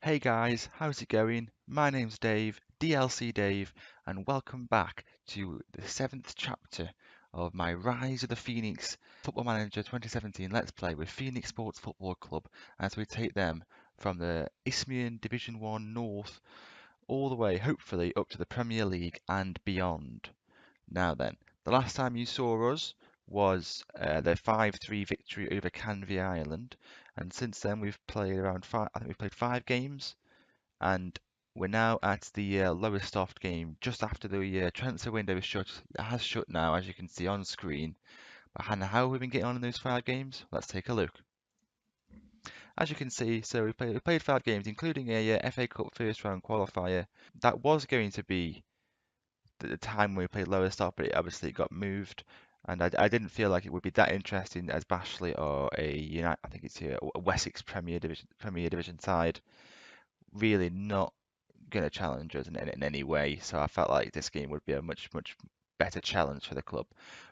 Hey guys, how's it going? My name's Dave, DLC Dave, and welcome back to the 7th chapter of my Rise of the Phoenix Football Manager 2017 Let's Play with Phoenix Sports Football Club as we take them from the Isthmian Division 1 North all the way, hopefully, up to the Premier League and beyond. Now then, the last time you saw us was the 5-3 victory over Canvey Island, and since then we've played around five. I think we've played 5 games, and we're now at the Lowestoft game just after the transfer window is shut. It has shut now, as you can see on screen. But Hannah, how have we been getting on in those 5 games? Let's take a look. As you can see, so we played 5 games, including a FA Cup first round qualifier. That was going to be the time when we played Lowestoft, but it obviously got moved. And I didn't feel like it would be that interesting as Bashley or a United, I think it's a Wessex Premier Division side. Really not going to challenge us in any way. So I felt like this game would be a much better challenge for the club.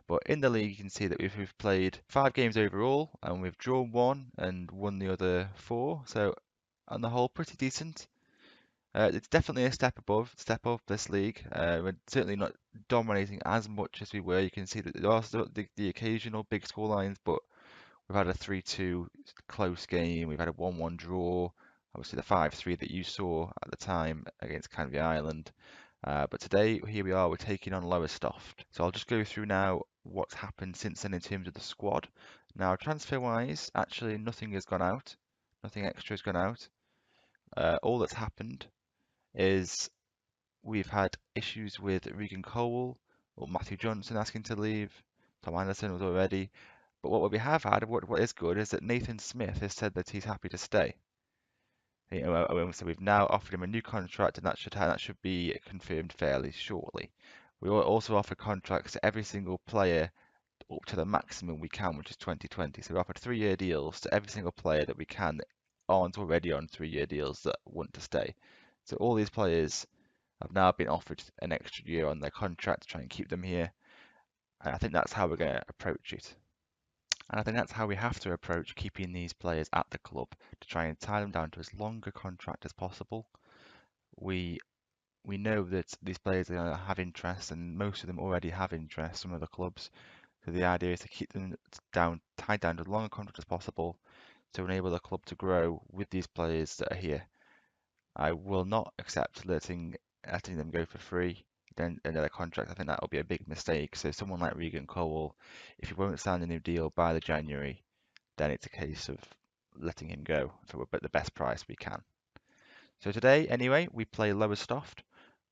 But in the league, you can see that we've played 5 games overall, and we've drawn 1 and won the other 4. So on the whole, pretty decent. It's definitely a step up this league. We're certainly not dominating as much as we were. You can see that there are still the occasional big score lines, but we've had a 3-2 close game. We've had a 1-1 draw. Obviously, the 5-3 that you saw at the time against Canvey Island. But today, here we are, we're taking on Lowestoft. So I'll just go through now what's happened since then in terms of the squad. Now, transfer-wise, actually nothing has gone out. Nothing extra has gone out. All that's happened is we've had issues with Regan Cole or Matthew Johnson asking to leave. Tom Anderson was already. But what we have had, what is good, is that Nathan Smith has said that he's happy to stay. So we've now offered him a new contract, and that should be confirmed fairly shortly. We will also offer contracts to every single player up to the maximum we can, which is 2020. So we offered 3-year deals to every single player that we can that aren't already on 3-year deals that want to stay. So all these players have now been offered an extra year on their contract to try and keep them here. And I think that's how we're going to approach it. And I think that's how we have to approach keeping these players at the club, to try and tie them down to as long a contract as possible. We know that these players are going to have interest, and most of them already have interest from other clubs. So the idea is to keep them tied down to as long a contract as possible to enable the club to grow with these players that are here. I will not accept letting them go for free then another contract. I think that will be a big mistake. So someone like Regan Cole, if he won't sign a new deal by the January, then it's a case of letting him go for the best price we can. So today, anyway, we play Lowestoft.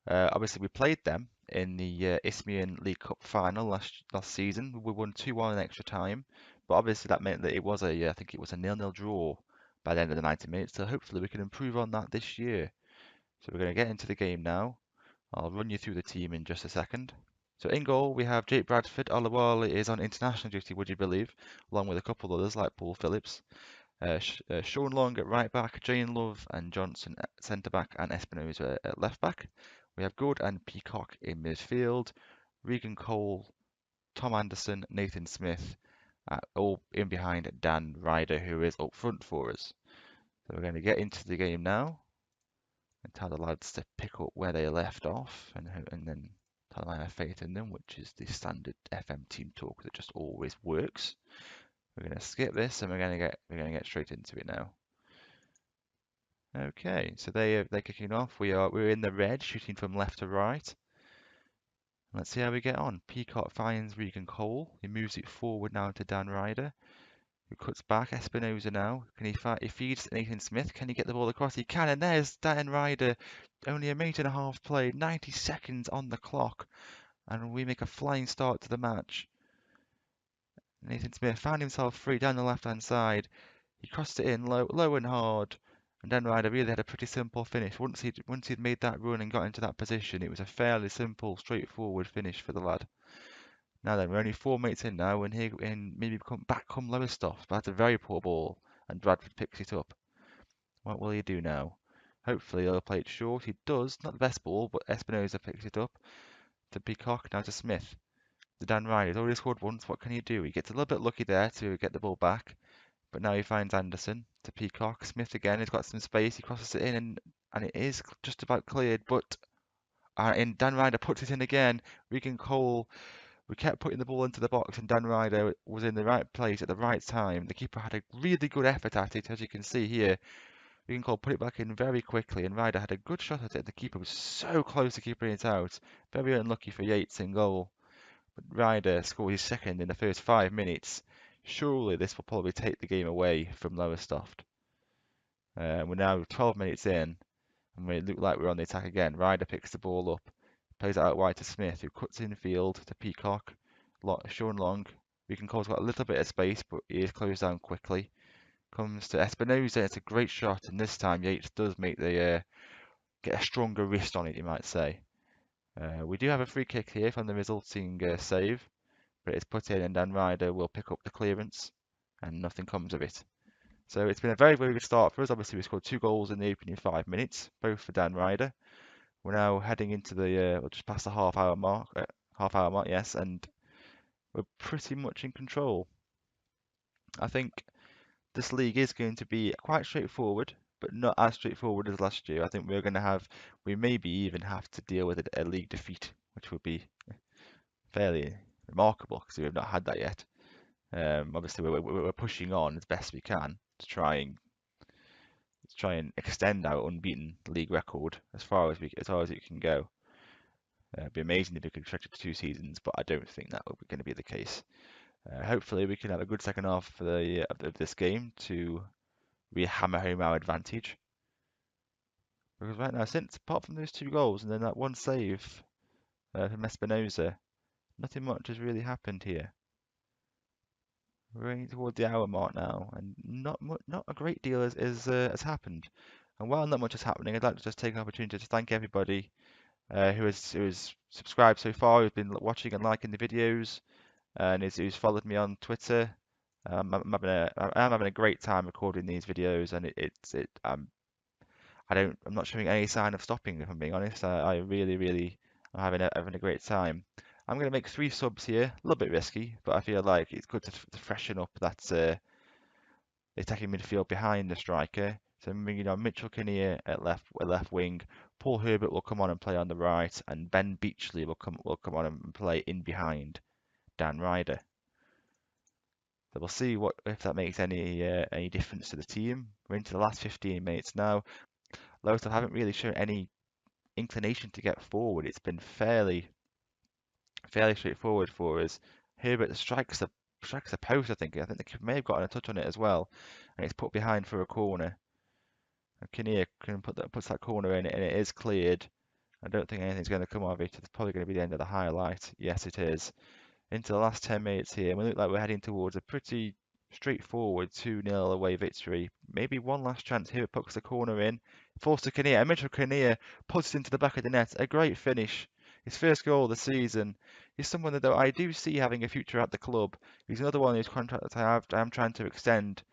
Obviously, we played them in the Isthmian League Cup Final last season. We won 2-1 in extra time, but obviously that meant that it was I think it was a 0-0 draw by the end of the 90 minutes. So hopefully we can improve on that this year. So we're going to get into the game now. I'll run you through the team in just a second. So in goal, we have Jake Bradford. Olawale is on international duty, would you believe, along with a couple others like Paul Phillips. Sean Long at right back, Jane Love and Johnson at centre back, and Espinosa at left back. We have Good and Peacock in midfield, Regan Cole, Tom Anderson, Nathan Smith, all in behind Dan Ryder, who is up front for us. So we're going to get into the game now and tell the lads to pick up where they left off, and then tell them I have faith in them, which is the standard FM team talk that just always works. We're going to skip this, and we're going to get straight into it now. Okay, so they're kicking off. We're in the red, shooting from left to right. Let's see how we get on. Peacock finds Regan Cole. He moves it forward now to Dan Ryder, who cuts back. Espinosa now. He feeds Nathan Smith. Can he get the ball across? He can, and there's Dan Ryder. Only a minute and a half played, 90 seconds on the clock, and we make a flying start to the match. Nathan Smith found himself free down the left-hand side. He crossed it in low and hard, and Dan Ryder really had a pretty simple finish. Once he'd made that run and got into that position, it was a fairly simple, straightforward finish for the lad. Now then, we're only 4 minutes in now, and maybe come Lowestoft. But that's a very poor ball, and Bradford picks it up. What will he do now? Hopefully he'll play it short. He does. Not the best ball, but Espinosa picks it up to Peacock, now to Smith. The Dan Ryder. He's already scored once. What can he do? He gets a little bit lucky there to get the ball back, but now he finds Anderson to Peacock. Smith again, he's got some space, he crosses it in, and it is just about cleared, but and Dan Ryder puts it in again. Regan Cole, we kept putting the ball into the box, and Dan Ryder was in the right place at the right time. The keeper had a really good effort at it, as you can see here. Regan Cole put it back in very quickly, and Ryder had a good shot at it. The keeper was so close to keeping it out. Very unlucky for Yates in goal. But Ryder scored his second in the first 5 minutes. Surely this will probably take the game away from Lowestoft. We're now 12 minutes in, and we look like we're on the attack again. Ryder picks the ball up, plays it out wide to Smith, who cuts in field to Peacock. Sean Long. Regan Cole's got a little bit of space, but he is closed down quickly. Comes to Espinosa. It's a great shot, and this time Yates does make the get a stronger wrist on it, you might say. We do have a free kick here from the resulting save, but it's put in, and Dan Ryder will pick up the clearance, and nothing comes of it. So it's been a very, very good start for us. Obviously, we scored 2 goals in the opening 5 minutes, both for Dan Ryder. We're now heading into the just past the half-hour mark. Yes, and we're pretty much in control. I think this league is going to be quite straightforward, but not as straightforward as last year. I think we maybe even have to deal with a league defeat, which would be fairly remarkable because we have not had that yet. Obviously, we're pushing on as best we can to try and extend our unbeaten league record as far as it can go. It'd be amazing if we could stretch it to 2 seasons, but I don't think that will be going to be the case. Hopefully, we can have a good second half of this game to hammer home our advantage. Because right now, apart from those 2 goals and then that 1 save from Espinosa, nothing much has really happened here. We're going toward the hour mark now, and not a great deal has happened. And while not much is happening, I'd like to just take an opportunity to thank everybody who has subscribed so far, who's been watching and liking the videos, and who's followed me on Twitter. I'm having a great time recording these videos, and I'm not showing any sign of stopping, if I'm being honest. I really am having a great time. I'm going to make 3 subs here, a little bit risky, but I feel like it's good to freshen up that attacking midfield behind the striker. So Mitchell Kinnear at left wing, Paul Herbert will come on and play on the right, and Ben Beachley will come on and play in behind Dan Ryder. So we'll see if that makes any difference to the team. We're into the last 15 minutes now. Lowestoft haven't really shown any inclination to get forward. It's been fairly straightforward for us. Herbert strikes the post, I think. The keeper may have gotten a touch on it as well, and it's put behind for a corner. And Kinnear puts that corner in, and it is cleared. I don't think anything's going to come of it. It's probably going to be the end of the highlight. Yes, it is. Into the last 10 minutes here, and we look like we're heading towards a pretty straightforward 2-0 away victory. Maybe one last chance here. It puts the corner in. Falls to Kinnear. And Mitchell Kinnear puts it into the back of the net. A great finish. His first goal of the season. He's someone that I do see having a future at the club. He's another one whose contract that I am trying to extend.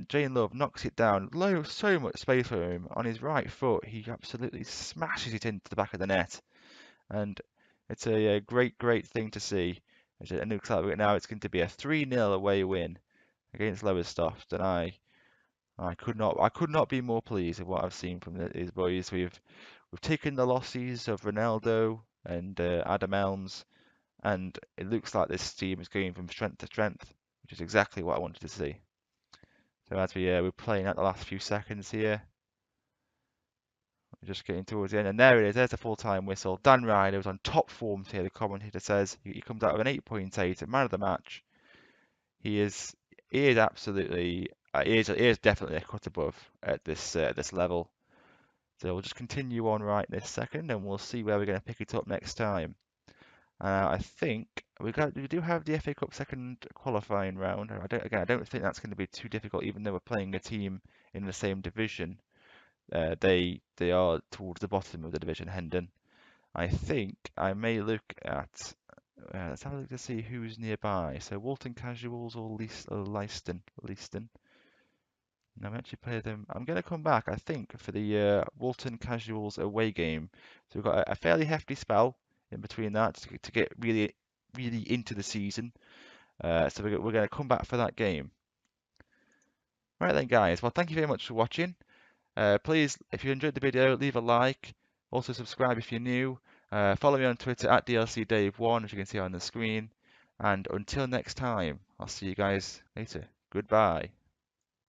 Jane Love knocks it down. So much space for him. On his right foot, he absolutely smashes it into the back of the net. And it's a great thing to see. It looks like now it's going to be a 3-0 away win against Lowestoft, and I could not be more pleased with what I've seen from these boys. We've taken the losses of Ronaldo and Adam Elms, and it looks like this team is going from strength to strength, which is exactly what I wanted to see. So as we're playing out the last few seconds here, we're just getting towards the end, and there it is. There's the full-time whistle. Dan Ryder was on top form here. The commentator says he comes out with an 8.8, man of the match. He is absolutely he is definitely a cut above at this level. So we'll just continue on right this second, and we'll see where we're going to pick it up next time. I think we do have the FA Cup second qualifying round. I don't think that's going to be too difficult, even though we're playing a team in the same division. They are towards the bottom of the division, Hendon. I think I may look at. Let's have a look to see who's nearby. So Walton Casuals or Leiston. Now, we actually play them. I'm going to come back, I think, for the Walton Casuals away game. So we've got a fairly hefty spell in between that to get really into the season. So we're going to come back for that game. Right then, guys. Well, thank you very much for watching. Please, if you enjoyed the video, leave a like. Also, subscribe if you're new. Follow me on Twitter at DLCDave1, as you can see on the screen. And until next time, I'll see you guys later. Goodbye.